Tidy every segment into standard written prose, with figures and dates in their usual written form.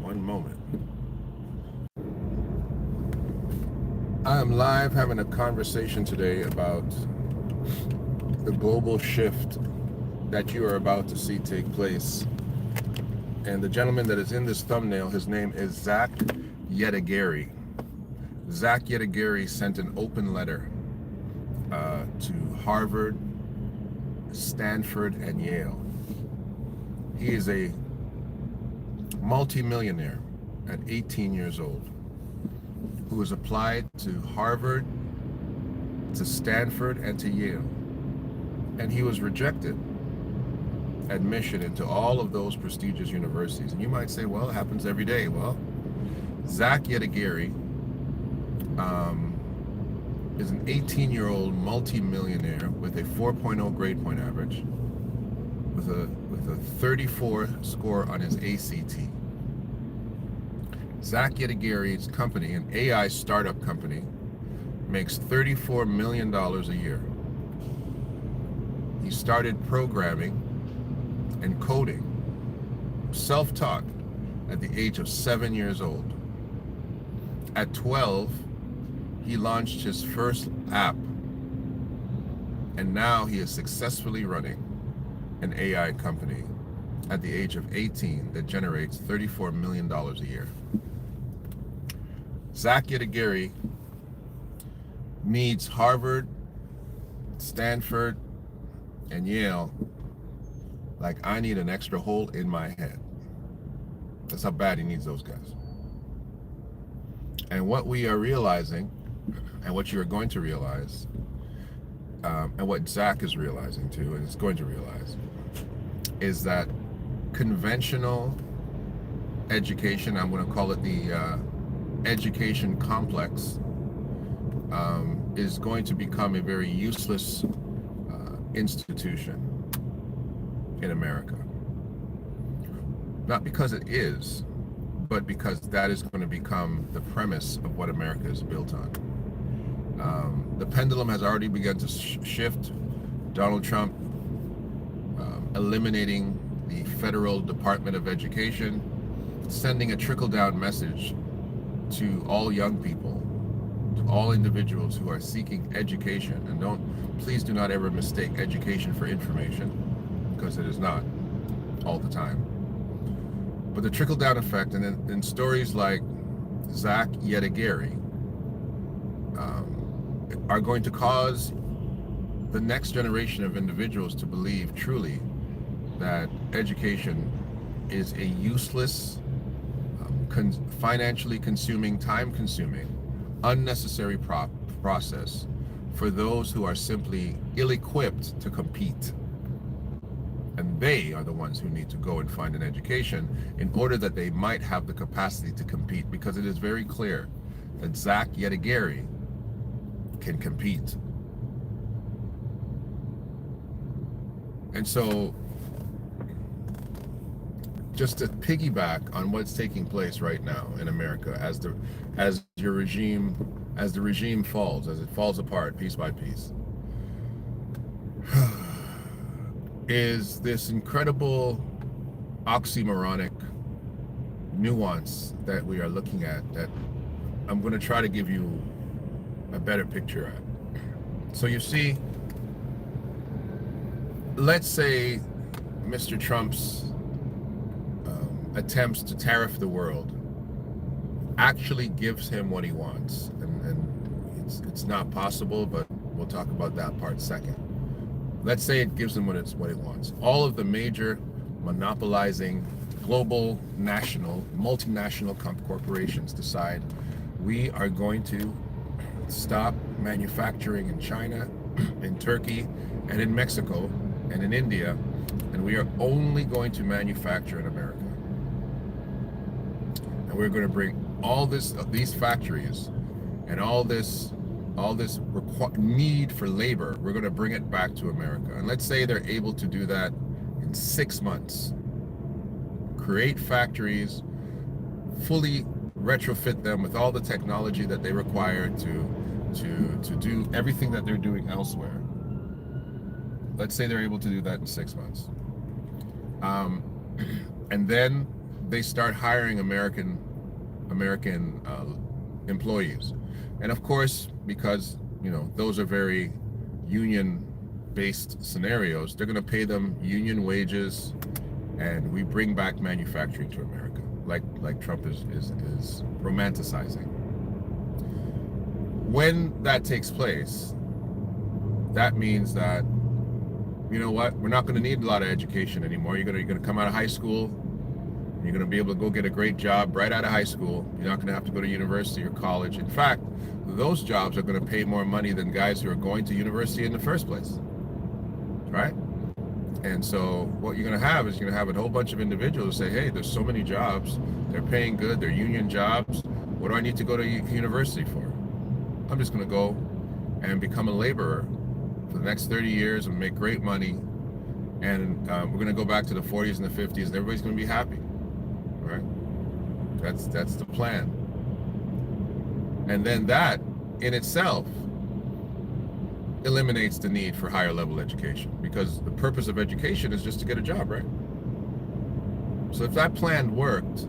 One moment. I am live having a conversation today about the global shift that you are about to see take place. And the gentleman that is in this thumbnail, his name is Zach Yetagari. Zach Yetagari sent an open letter to Harvard, Stanford, and Yale. He is a multimillionaire at 18 years old who has applied to Harvard, to Stanford, and to Yale. And he was rejected admission into all of those prestigious universities. And you might say, well, it happens every day. Well, Zach Yetagari is an 18-year-old multimillionaire with a 4.0 grade point average, with a 34 score on his ACT. Zach Yetagari's company, an AI startup company, makes $34 million a year. He started programming and coding, self-taught, at the age of 7 years old. At 12, he launched his first app, and now he is successfully running an AI company at the age of 18 that generates $34 million a year. Zach Yetagari needs Harvard, Stanford, and Yale like I need an extra hole in my head. That's how bad he needs those guys. And what we are realizing, and what you are going to realize, and what Zach is realizing too, and is going to realize, is that conventional education, I'm going to call it the education complex, is going to become a very useless institution in America. Not because it is, but because that is going to become the premise of what America is built on. The pendulum has already begun to shift. Donald Trump eliminating the Federal Department of Education, sending a trickle-down message to all young people, to all individuals who are seeking education. And please do not ever mistake education for information, because it is not all the time. But the trickle-down effect, and in stories like Zach Yetagari, are going to cause the next generation of individuals to believe truly that education is a useless, financially consuming, time-consuming, unnecessary process for those who are simply ill-equipped to compete. And they are the ones who need to go and find an education in order that they might have the capacity to compete, because it is very clear that Zach Yetagari can compete. And so, just to piggyback on what's taking place right now in America, as the regime falls, as it falls apart piece by piece, is this incredible oxymoronic nuance that we are looking at, that I'm going to try to give you a better picture at. So you see, let's say Mr. Trump's attempts to tariff the world actually gives him what he wants, and it's not possible, but we'll talk about that part second. Let's say it gives him what it wants. All of the major monopolizing global, national, multinational corporations decide we are going to stop manufacturing in China, in Turkey, and in Mexico, and in India, and we are only going to manufacture in America. And we're going to bring all these factories and all this need for labor, we're going to bring it back to America. And let's say they're able to do that in 6 months. Create factories, fully retrofit them with all the technology that they require to do everything that they're doing elsewhere. Let's say they're able to do that in 6 months. And then they start hiring American employees. And of course, because those are very union-based scenarios, they're going to pay them union wages, and we bring back manufacturing to America, like Trump is romanticizing. When that takes place, that means that, you know what, we're not going to need a lot of education anymore. You're going to come out of high school. You're going to be able to go get a great job right out of high school. You're not going to have to go to university or college. In fact, those jobs are going to pay more money than guys who are going to university in the first place, right? And so what you're going to have is you're going to have a whole bunch of individuals say, hey, there's so many jobs. They're paying good. They're union jobs. What do I need to go to university for? I'm just going to go and become a laborer for the next 30 years and make great money. And we're going to go back to the 40s and the 50s, and everybody's going to be happy. Right? That's the plan. And then that in itself eliminates the need for higher level education, because the purpose of education is just to get a job, right? So if that plan worked,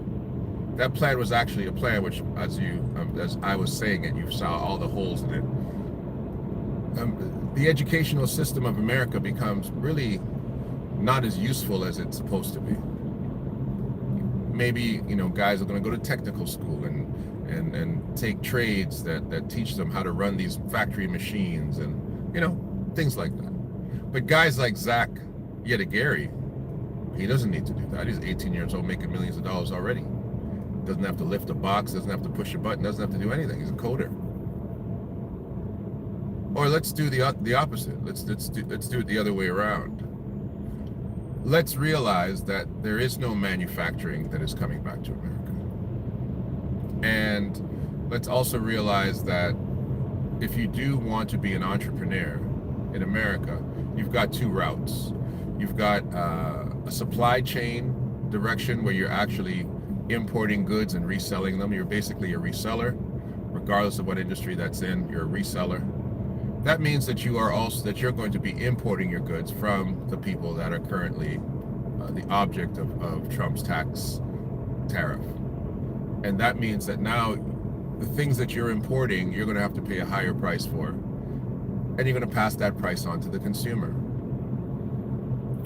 that plan was actually a plan which, as I was saying it, you saw all the holes in it. The educational system of America becomes really not as useful as it's supposed to be. Maybe guys are going to go to technical school and take trades that teach them how to run these factory machines and things like that. But guys like Zach Yetagari, he doesn't need to do that. He's 18 years old, making millions of dollars already. Doesn't have to lift a box, doesn't have to push a button, doesn't have to do anything. He's a coder. Or let's do the opposite. Let's do it the other way around. Let's realize that there is no manufacturing that is coming back to America. And let's also realize that if you do want to be an entrepreneur in America, you've got two routes. You've got a supply chain direction where you're actually importing goods and reselling them. You're basically a reseller, regardless of what industry that's in, you're a reseller. That means that you're going to be importing your goods from the people that are currently the object of Trump's tax tariff. And that means that now the things that you're importing, you're going to have to pay a higher price for, and you're going to pass that price on to the consumer.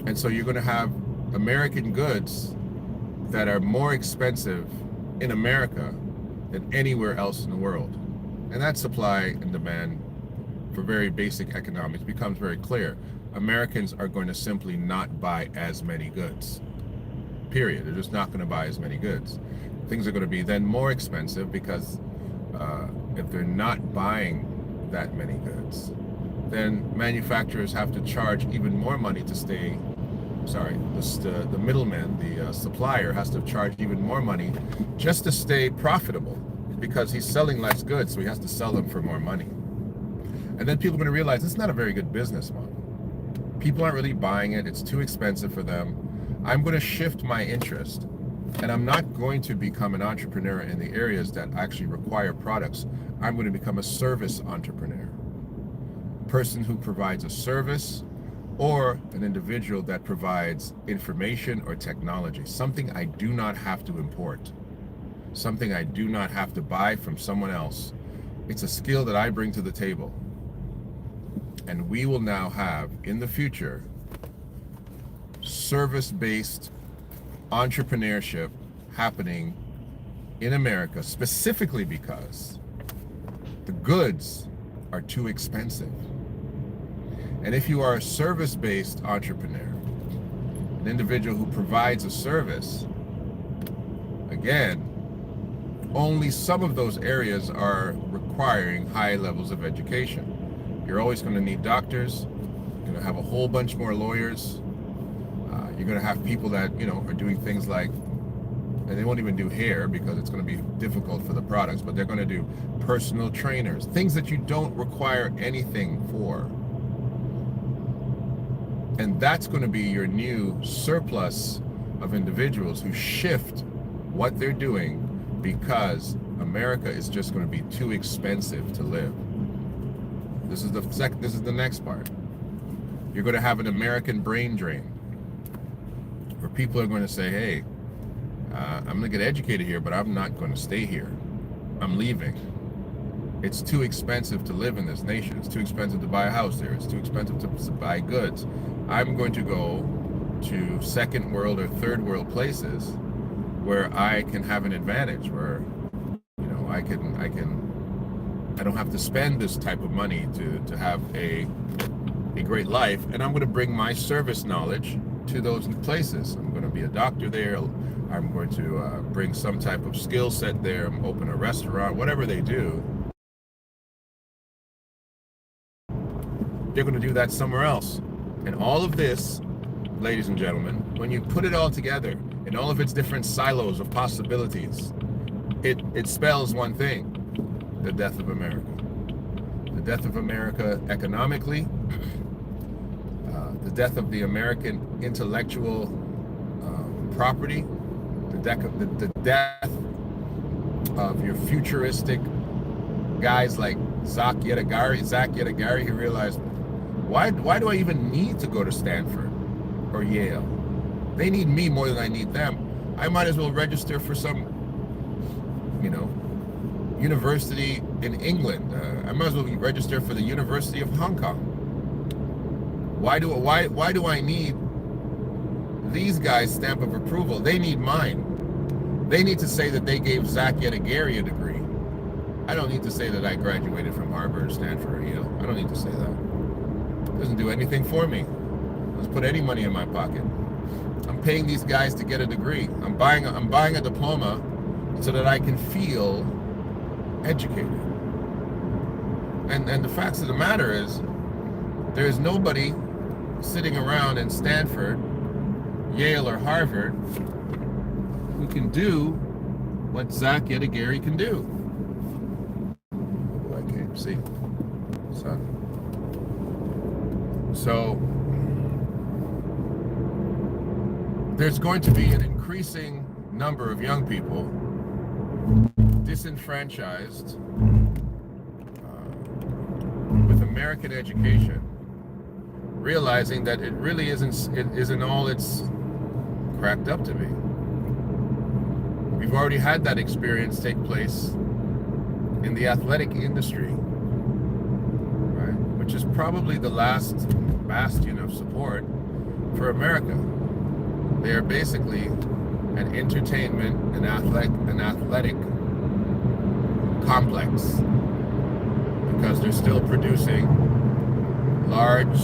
And so you're going to have American goods that are more expensive in America than anywhere else in the world. And that supply and demand for very basic economics becomes very clear. Americans are going to simply not buy as many goods. Period. They're just not going to buy as many goods. Things are going to be then more expensive because if they're not buying that many goods, then manufacturers have to charge even more money to stay. The middleman, the supplier, has to charge even more money just to stay profitable, because he's selling less goods, so he has to sell them for more money. And then people are going to realize it's not a very good business model. People aren't really buying it. It's too expensive for them. I'm going to shift my interest, and I'm not going to become an entrepreneur in the areas that actually require products. I'm going to become a service entrepreneur, a person who provides a service, or an individual that provides information or technology, something I do not have to import, something I do not have to buy from someone else. It's a skill that I bring to the table. And we will now have, in the future, service-based entrepreneurship happening in America, specifically because the goods are too expensive. And if you are a service-based entrepreneur, an individual who provides a service, again, only some of those areas are requiring high levels of education. You're always going to need doctors. You're going to have a whole bunch more lawyers. You're going to have people that, are doing things like, and they won't even do hair because it's going to be difficult for the products, but they're going to do personal trainers, things that you don't require anything for. And that's going to be your new surplus of individuals who shift what they're doing because America is just going to be too expensive to live. This is the next part. You're going to have an American brain drain, where people are going to say, hey, I'm going to get educated here, but I'm not going to stay here. I'm leaving. It's too expensive to live in this nation. It's too expensive to buy a house there. It's too expensive to buy goods. I'm going to go to second world or third world places where I can have an advantage, where I don't have to spend this type of money to have a great life, and I'm going to bring my service knowledge to those places. I'm going to be a doctor there. I'm going to bring some type of skill set there. I'm open a restaurant, whatever they do. They're going to do that somewhere else. And all of this, ladies and gentlemen, when you put it all together in all of its different silos of possibilities, it spells one thing: the death of America. The death of America economically, the death of the American intellectual property, the death of your futuristic guys like Zach Yetagari, who realized, why do I even need to go to Stanford or Yale? They need me more than I need them. I might as well register for some, university in England. I might as well register for the University of Hong Kong. Why do I need these guys' stamp of approval? They need mine. They need to say that they gave Zach Yetagari a degree. I don't need to say that I graduated from Harvard or Stanford or Yale. I don't need to say that. It doesn't do anything for me. Let's put any money in my pocket. I'm paying these guys to get a degree. I'm buying a diploma so that I can feel educated. And the facts of the matter is, there is nobody sitting around in Stanford, Yale, or Harvard who can do what Zach Yetagari can do. Oh, I can't see. So there's going to be an increasing number of young people disenfranchised with American education, realizing that it really isn't all it's cracked up to be. We've already had that experience take place in the athletic industry, right? Which is probably the last bastion of support for America. They are basically an entertainment and athletic complex, because they're still producing large,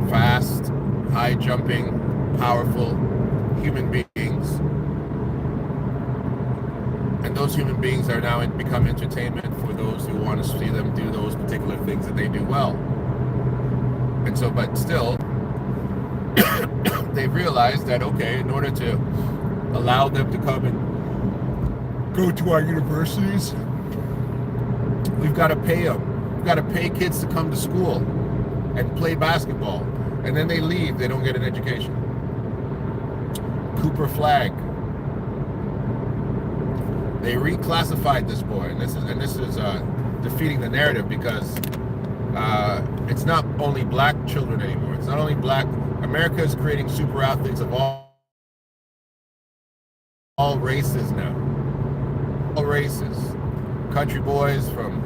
fast, high-jumping, powerful human beings. And those human beings are now become entertainment for those who want to see them do those particular things that they do well. And so, but still, they've realized that, okay, in order to allow them to come and go to our universities, we've got to pay them. We've got to pay kids to come to school and play basketball. And then they leave, they don't get an education. Cooper Flagg. They reclassified this boy, and this is defeating the narrative, because it's not only black children anymore. It's not only black. America is creating super athletes of all races now. All races. Country boys from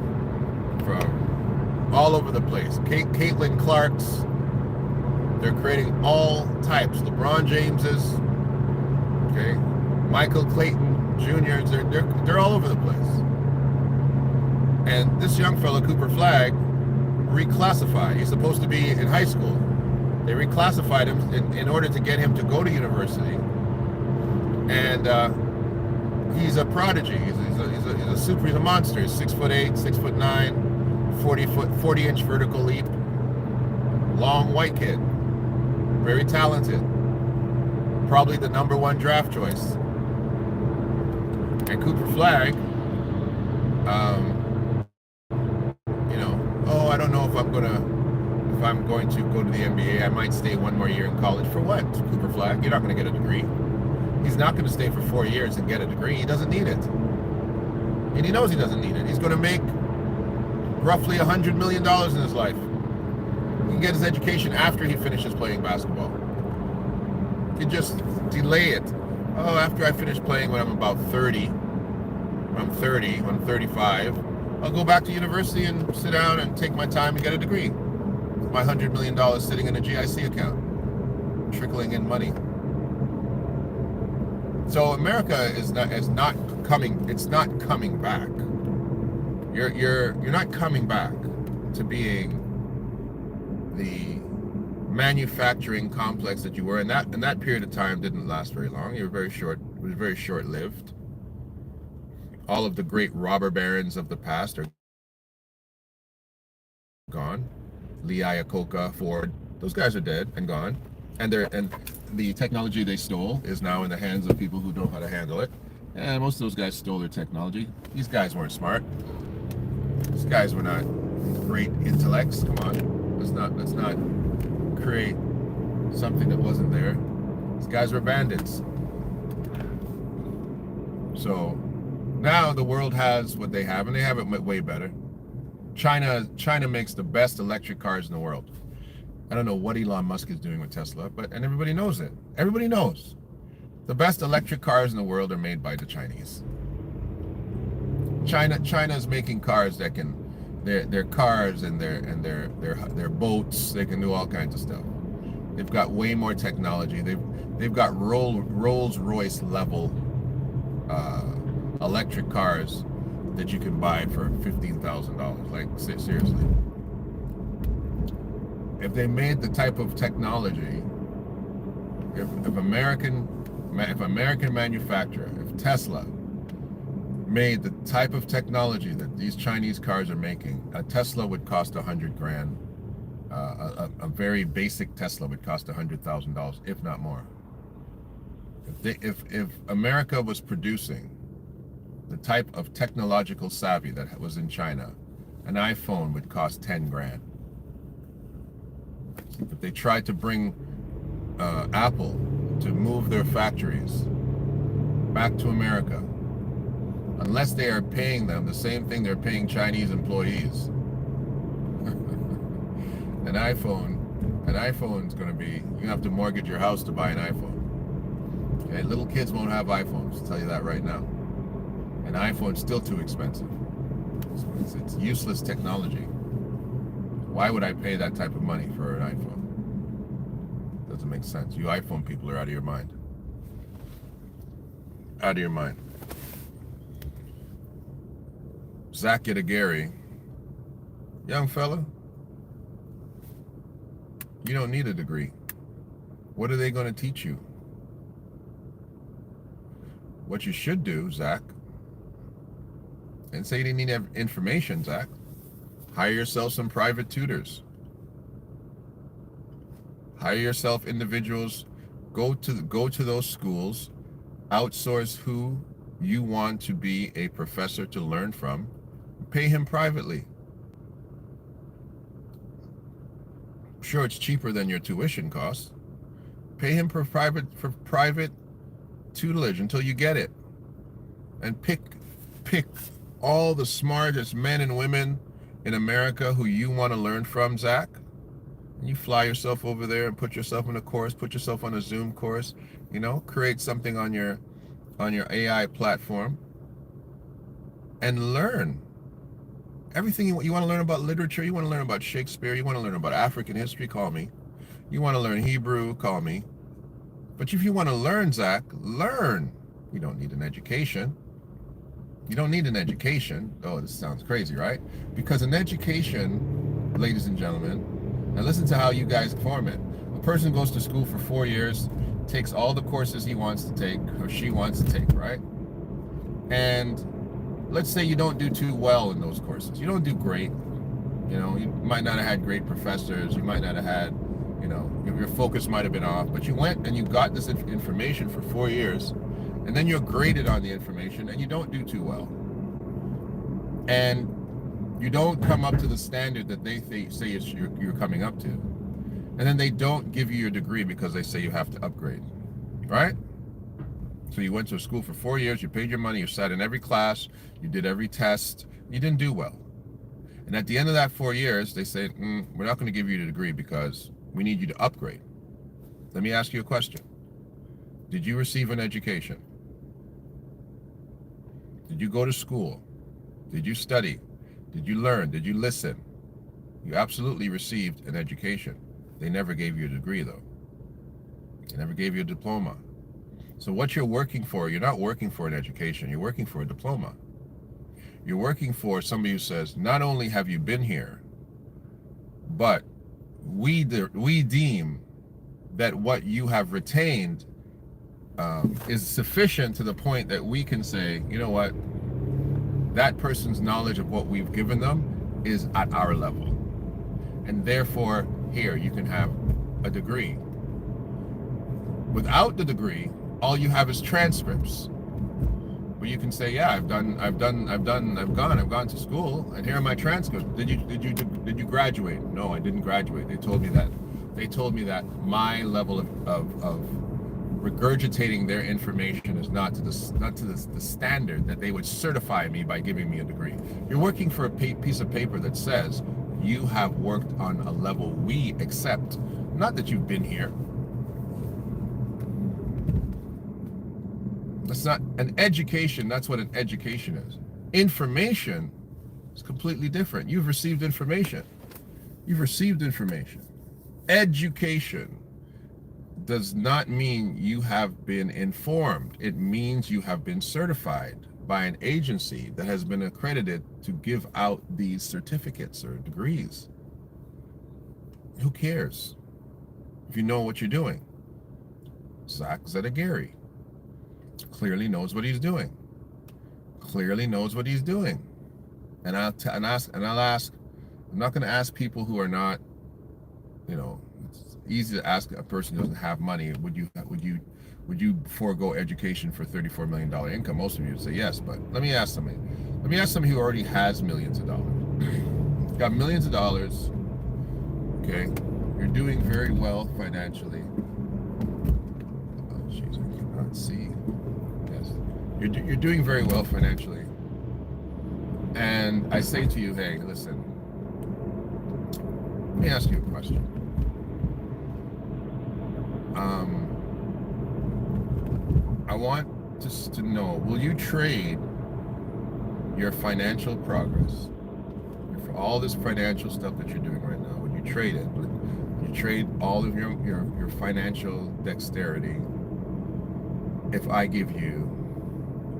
all over the place. Caitlin Clarks. They're creating all types. LeBron Jameses. Okay. Michael Clayton Juniors. They're all over the place. And this young fellow, Cooper Flagg, reclassified. He's supposed to be in high school. They reclassified him in order to get him to go to university. And he's a prodigy. He's a monster. He's 6'8", 6'9", 40-inch vertical leap. Long white kid. Very talented. Probably the number 1 draft choice. And Cooper Flagg, I don't know if I'm going to go to the NBA. I might stay 1 more year in college. For what, Cooper Flagg? You're not going to get a degree. He's not going to stay for 4 years and get a degree. He doesn't need it. And he knows he doesn't need it. He's going to make roughly $100 million in his life. He can get his education after he finishes playing basketball. He can just delay it Oh, after I finish playing when I'm about 30, when I'm 35, I'll go back to university and sit down and take my time and get a degree. My $100 million sitting in a GIC account, trickling in money. So America is not coming. It's not coming back. You're not coming back to being the manufacturing complex that you were. And that period of time didn't last very long. You were very short. It was very short-lived. All of the great robber barons of the past are gone. Lee Iacocca, Ford, those guys are dead and gone. And the technology they stole is now in the hands of people who know how to handle it. And most of those guys stole their technology. These guys weren't smart. These guys were not great intellects. Come on. Let's not create something that wasn't there. These guys were bandits. So now the world has what they have, and they have it way better. China makes the best electric cars in the world. I don't know what Elon Musk is doing with Tesla, and everybody knows it. Everybody knows. The best electric cars in the world are made by the Chinese. China is making cars that can, their cars and their boats, they can do all kinds of stuff. They've got way more technology. They've got Rolls-Royce level electric cars that you can buy for $15,000. Like, seriously. If they made the type of technology, if American manufacturer, if Tesla made the type of technology that these Chinese cars are making, a Tesla would cost $100,000. A very basic Tesla would cost $100,000, if not more. If America was producing the type of technological savvy that was in China, an iPhone would cost $10,000. If they tried to bring Apple to move their factories back to America, unless they are paying them the same thing they're paying Chinese employees, an iPhone's going to be, you have to mortgage your house to buy an iPhone. Okay, little kids won't have iPhones, I'll tell you that right now. An iPhone's still too expensive. It's useless technology. Why would I pay that type of money for an iPhone? Doesn't make sense. You iPhone people are out of your mind. Out of your mind. Zach Gary, young fella, you don't need a degree. What are they going to teach you? What you should do, Zach, and say you didn't need information, Zach, hire yourself some private tutors. Hire yourself individuals. Go to those schools. Outsource who you want to be a professor to learn from. Pay him privately. Sure, it's cheaper than your tuition costs. Pay him for private tutelage until you get it. And pick all the smartest men and women in America who you want to learn from, Zach. And you fly yourself over there and put yourself in a course, put yourself on a Zoom course, create something on your AI platform and learn everything you want to learn about literature. You want to learn about Shakespeare. You want to learn about African history, call me. You want to learn Hebrew, call me. But if you want to learn, Zach, learn. You don't need an education. You don't need an education. Oh, this sounds crazy, right? Because an education, ladies and gentlemen, and listen to how you guys form it. A person goes to school for 4 years, takes all the courses he wants to take or she wants to take, right? And let's say you don't do too well in those courses. You don't do great. You might not have had great professors. You might not have had, your focus might have been off. But you went and you got this information for 4 years. And then you're graded on the information and you don't do too well. And you don't come up to the standard that they say you're coming up to. And then they don't give you your degree because they say you have to upgrade, right? So you went to a school for 4 years, you paid your money, you sat in every class, you did every test, you didn't do well. And at the end of that 4 years, they say, we're not going to give you the degree because we need you to upgrade. Let me ask you a question. Did you receive an education? Did you go to school? Did you study? Did you learn? Did you listen? You absolutely received an education. They never gave you a degree, though. They never gave you a diploma. So what you're working for, you're not working for an education. You're working for a diploma. You're working for somebody who says, not only have you been here, but we deem that what you have retained is sufficient to the point that we can say, you know what, that person's knowledge of what we've given them is at our level. And therefore, here, you can have a degree. Without the degree, all you have is transcripts. Where you can say, yeah, I've gone to school, and here are my transcripts. Did you graduate? No, I didn't graduate. They told me that. They told me that my level of regurgitating their information is not to the standard that they would certify me by giving me a degree. You're working for a piece of paper that says you have worked on a level we accept, not that you've been here. That's not an education. That's what an education is. Information is completely different. You've received information. You've received information. Education does not mean you have been informed. It means you have been certified by an agency that has been accredited to give out these certificates or degrees. Who cares if you know what you're doing? Zach Zedagari clearly knows what he's doing. Clearly knows what he's doing. And I'll ask. I'm not going to ask people who are not, it's easy to ask a person who doesn't have money, would you forego education for $34 million income? Most of you would say yes, but let me ask somebody. Let me ask somebody who already has millions of dollars. Got millions of dollars, okay? You're doing very well financially. Oh, jeez, I cannot see. Yes. You're doing very well financially. And I say to you, hey, listen, let me ask you a question. I want to know, will you trade your financial progress for all this financial stuff that you're doing right now? Would you trade it? Would you trade all of your financial dexterity if I give you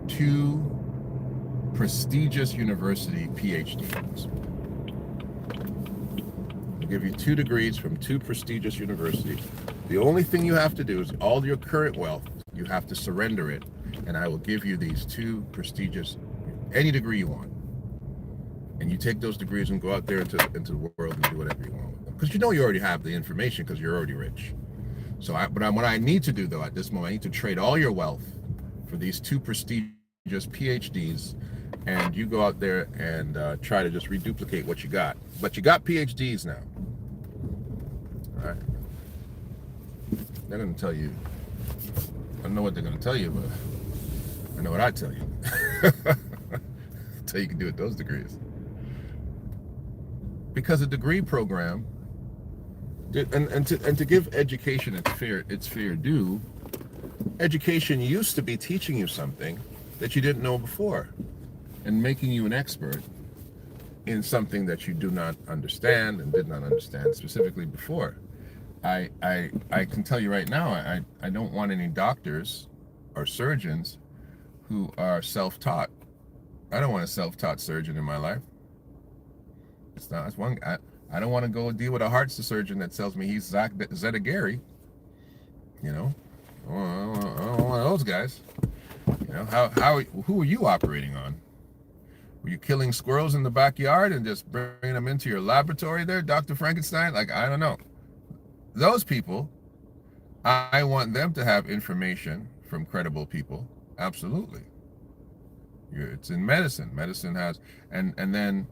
2 prestigious university PhDs? I'll give you 2 degrees from 2 prestigious universities. The only thing you have to do is all your current wealth, you have to surrender it, and I will give you these 2 prestigious, any degree you want. And you take those degrees and go out there into the world and do whatever you want with them. Because you know you already have the information because you're already rich. So what I need to do, though, at this moment, I need to trade all your wealth for these 2 prestigious PhDs, and you go out there and try to just reduplicate what you got. But you got PhDs now. All right. They're going to tell you, I don't know what they're going to tell you, but I know what I tell you. Tell you can do with those degrees. Because a degree program, and to give education its fair due, education used to be teaching you something that you didn't know before and making you an expert in something that you do not understand and did not understand specifically before. I can tell you right now, I don't want any doctors or surgeons who are self-taught. I don't want a self-taught surgeon in my life. It's one. I don't want to go deal with a heart surgeon that tells me he's Zach Zedagari. I don't want one of those guys. Who are you operating on? Were you killing squirrels in the backyard and just bringing them into your laboratory there, Dr. Frankenstein? I don't know. Those people, I want them to have information from credible people. Absolutely. It's in medicine. Medicine has, and then,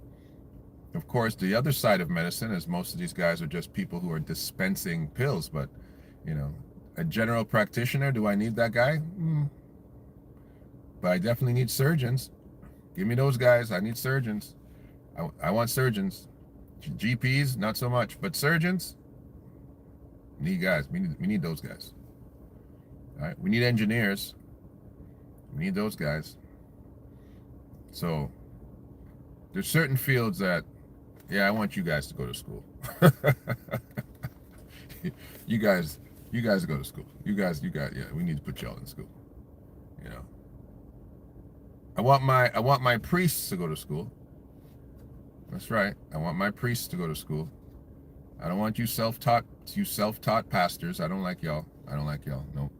of course, the other side of medicine is most of these guys are just people who are dispensing pills. But, a general practitioner, do I need that guy? But I definitely need surgeons. Give me those guys. I need surgeons. I want surgeons. GPs, not so much. But surgeons, need guys. We need those guys. All right, we need engineers. We need those guys. So there's certain fields that, yeah, I want you guys to go to school. you guys, you guys go to school. Yeah, we need to put y'all in school. You know, I want my priests to go to school. That's right. I want my priests to go to school. I don't want you self-taught pastors. I don't like y'all. I don't like y'all. No,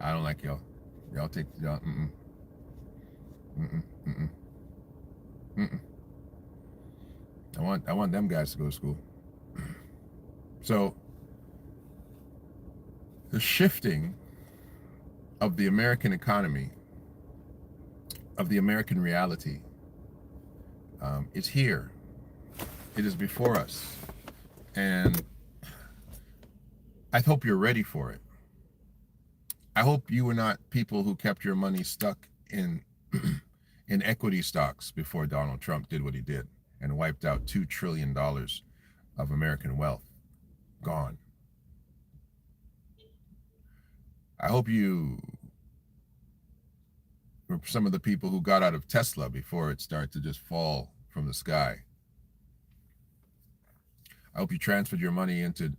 I don't like y'all. Y'all take y'all. Mm-mm. Mm-mm. Mm-mm. I want them guys to go to school. So the shifting of the American economy, of the American reality, is here. It is before us, and I hope you're ready for it. I hope you were not people who kept your money stuck in in equity stocks before Donald Trump did what he did and wiped out $2 trillion of American wealth. Gone. I hope you were some of the people who got out of Tesla before it started to just fall from the sky. I hope you transferred your money into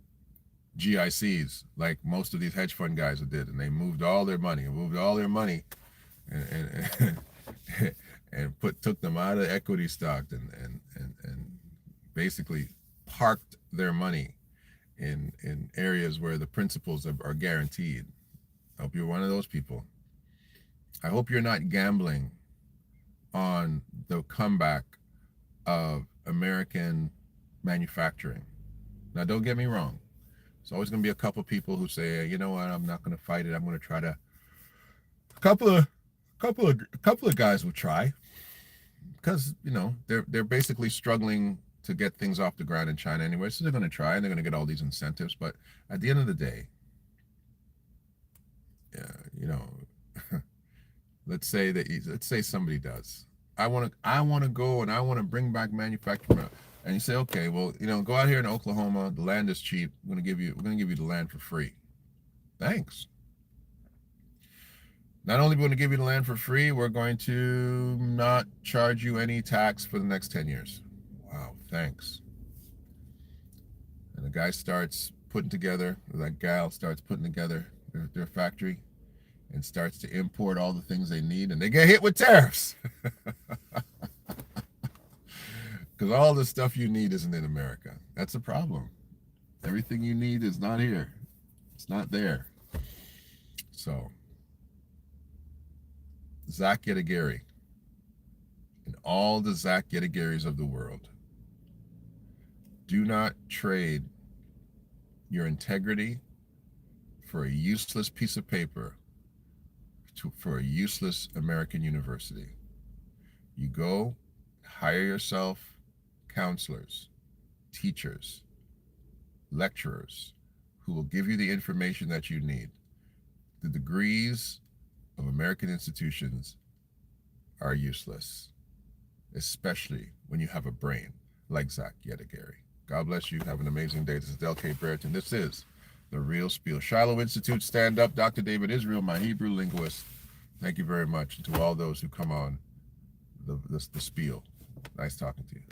GICs like most of these hedge fund guys did, and they moved all their money and took them out of equity stock and basically parked their money in areas where the principals are guaranteed. I hope you're one of those people. I hope you're not gambling on the comeback of American manufacturing. Now, don't get me wrong. There's always going to be a couple people who say, you know what, I'm not going to fight it. I'm going to try to. A couple of guys will try, because they're basically struggling to get things off the ground in China anyway. So they're going to try, and they're going to get all these incentives. But at the end of the day, let's say somebody does. I want to go and I want to bring back manufacturing. And you say, okay, well, go out here in Oklahoma. The land is cheap. We're going to give you the land for free. Thanks. Not only are we going to give you the land for free, we're going to not charge you any tax for the next 10 years. Wow, thanks. And the guy starts putting together, that gal starts putting together their factory and starts to import all the things they need, and they get hit with tariffs. Because all the stuff you need isn't in America. That's a problem. Everything you need is not here. It's not there. So, Zach Yedigeri and all the Zach Yedigeris of the world, do not trade your integrity for a useless piece of paper for a useless American university. You go hire yourself counselors, teachers, lecturers who will give you the information that you need. The degrees of American institutions are useless, especially when you have a brain like Zach Yedigeri. God bless you. Have an amazing day. This is Del K. Brereton. This is The Real Spiel. Shiloh Institute, stand up. Dr. David Israel, my Hebrew linguist. Thank you very much. And to all those who come on the spiel. Nice talking to you.